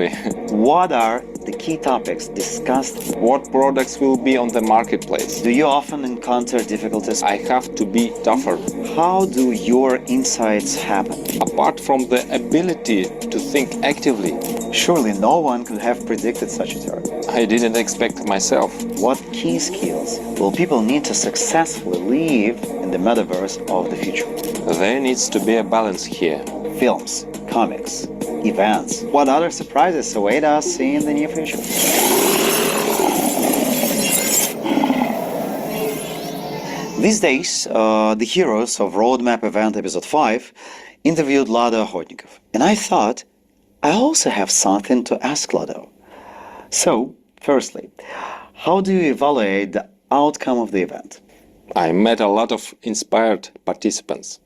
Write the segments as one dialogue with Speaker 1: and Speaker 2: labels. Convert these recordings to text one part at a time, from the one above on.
Speaker 1: What are the key topics discussed?
Speaker 2: What products will be on the marketplace?
Speaker 1: Do you often encounter difficulties?
Speaker 2: I have to be tougher.
Speaker 1: How do your insights happen?
Speaker 2: Apart from the ability to think actively,
Speaker 1: Surely no one could have predicted such a turn.
Speaker 2: I didn't expect myself.
Speaker 1: What key skills will people need to successfully live in the metaverse of the future?
Speaker 2: There needs to be a balance here.
Speaker 1: Films, comics, events. What other surprises await us in the near future? These days, the heroes of Roadmap Event Episode 5 interviewed Lado Okhotinkov. And I thought, I also have something to ask Lado. So, firstly, how do you evaluate the outcome of the event?
Speaker 2: I met a lot of inspired participants,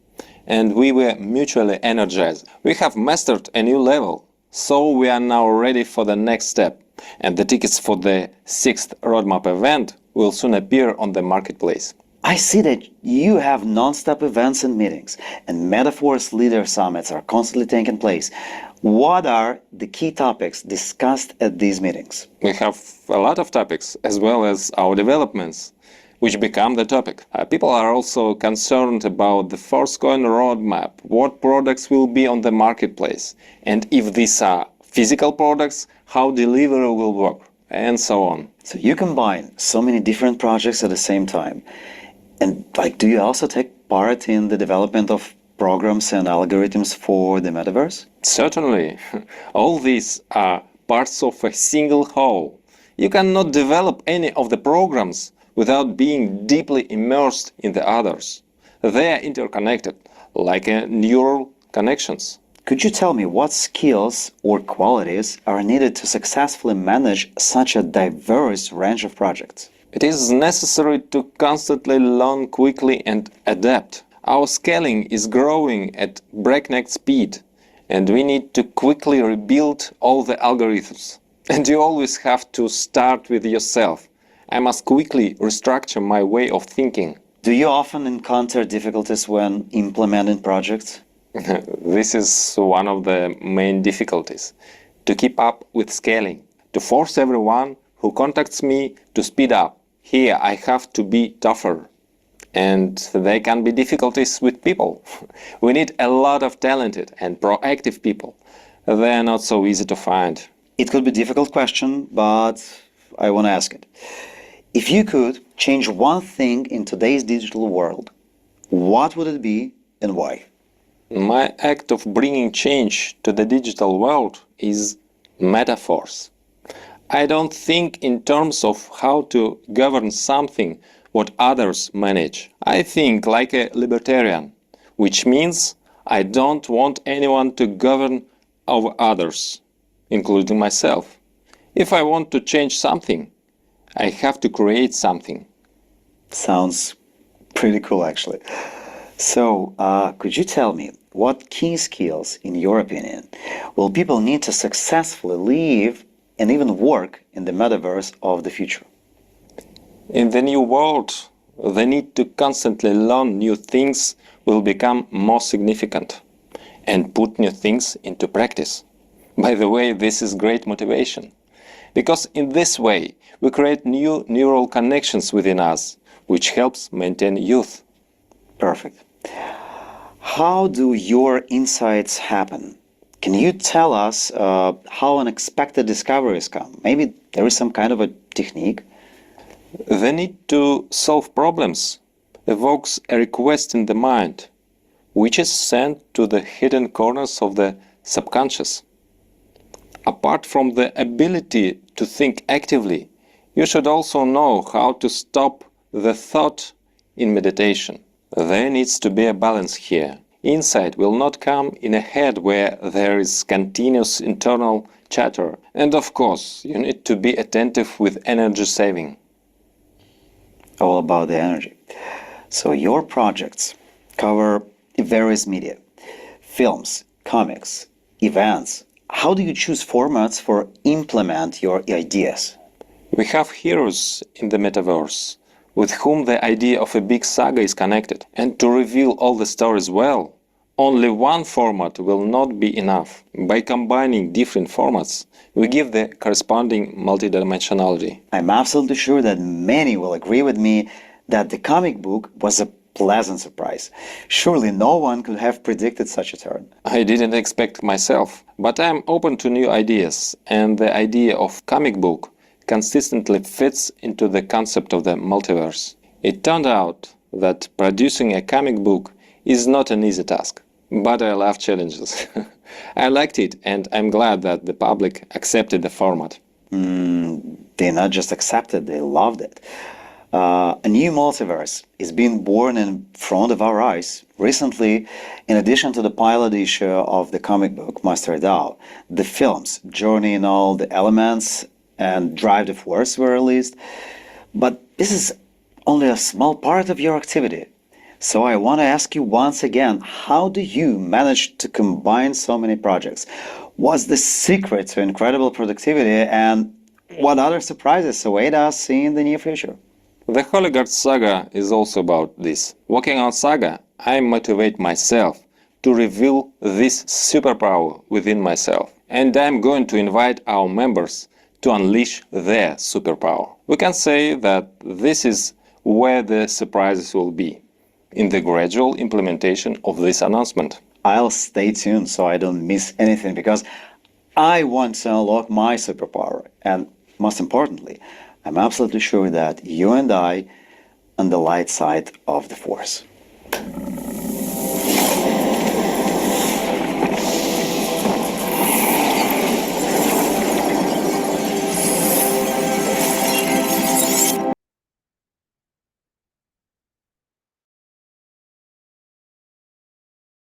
Speaker 2: and we were mutually energized. We have mastered a new level, so we are now ready for the next step, and the tickets for the 6th Roadmap event will soon appear on the marketplace.
Speaker 1: I see that you have non-stop events and meetings, and Metaverse Leader Summits are constantly taking place. What are the key topics discussed at these meetings?
Speaker 2: We have a lot of topics, as well as our developments, which become the topic. People are also concerned about the forthcoming roadmap, what products will be on the marketplace, and if these are physical products, how delivery will work, and so on.
Speaker 1: So you combine so many different projects at the same time. And do you also take part in the development of programs and algorithms for the metaverse?
Speaker 2: Certainly. All these are parts of a single whole. You cannot develop any of the programs without being deeply immersed in the others. They are interconnected, like neural connections.
Speaker 1: Could you tell me what skills or qualities are needed to successfully manage such a diverse range of projects?
Speaker 2: It is necessary to constantly learn quickly and adapt. Our scaling is growing at breakneck speed, and we need to quickly rebuild all the algorithms. And you always have to start with yourself. I must quickly restructure my way of thinking.
Speaker 1: Do you often encounter difficulties when implementing projects?
Speaker 2: This is one of the main difficulties. To keep up with scaling, to force everyone who contacts me to speed up. Here I have to be tougher. And there can be difficulties with people. We need a lot of talented and proactive people. They are not so easy to find.
Speaker 1: It could be a difficult question, but I want to ask it. If you could change one thing in today's digital world, what would it be and why?
Speaker 2: My act of bringing change to the digital world is metaphors. I don't think in terms of how to govern something what others manage. I think like a libertarian, which means I don't want anyone to govern over others, including myself. If I want to change something, I have to create something.
Speaker 1: Sounds pretty cool, actually. So, could you tell me what key skills, in your opinion, will people need to successfully live and even work in the metaverse of the future?
Speaker 2: In the new world, the need to constantly learn new things will become more significant and put new things into practice. By the way, this is great motivation, because in this way we create new neural connections within us, which helps maintain youth.
Speaker 1: Perfect. How do your insights happen? Can you tell us how unexpected discoveries come? Maybe there is some kind of a technique?
Speaker 2: The need to solve problems evokes a request in the mind, which is sent to the hidden corners of the subconscious. Apart from the ability to think actively, you should also know how to stop the thought in meditation. There needs to be a balance here. Insight will not come in a head where there is continuous internal chatter. And of course, you need to be attentive with energy saving.
Speaker 1: All about the energy. So your projects cover various media, films, comics, events. How do you choose formats for implement your ideas?
Speaker 2: We have heroes in the metaverse with whom the idea of a big saga is connected. And to reveal all the stories well, only one format will not be enough. By combining different formats, we give the corresponding multidimensionality.
Speaker 1: I'm absolutely sure that many will agree with me that the comic book was a pleasant surprise. Surely no one could have predicted such a turn.
Speaker 2: I didn't expect myself, but I'm open to new ideas, and the idea of comic book consistently fits into the concept of the multiverse. It turned out that producing a comic book is not an easy task, but I love challenges. I liked it, and I'm glad that the public accepted the format.
Speaker 1: They not just accepted, they loved it. A new multiverse is being born in front of our eyes. Recently, in addition to the pilot issue of the comic book Master DAO, the films Journey in All the Elements and Drive the Force were released. But this is only a small part of your activity. So I want to ask you once again, how do you manage to combine so many projects? What's the secret to incredible productivity, and what other surprises await us in the near future?
Speaker 2: The Holy Guard saga is also about this. Working on saga, I motivate myself to reveal this superpower within myself. And I'm going to invite our members to unleash their superpower. We can say that this is where the surprises will be, in the gradual implementation of this announcement.
Speaker 1: I'll stay tuned so I don't miss anything, because I want to unlock my superpower. And most importantly, I'm absolutely sure that you and I on the light side of the force.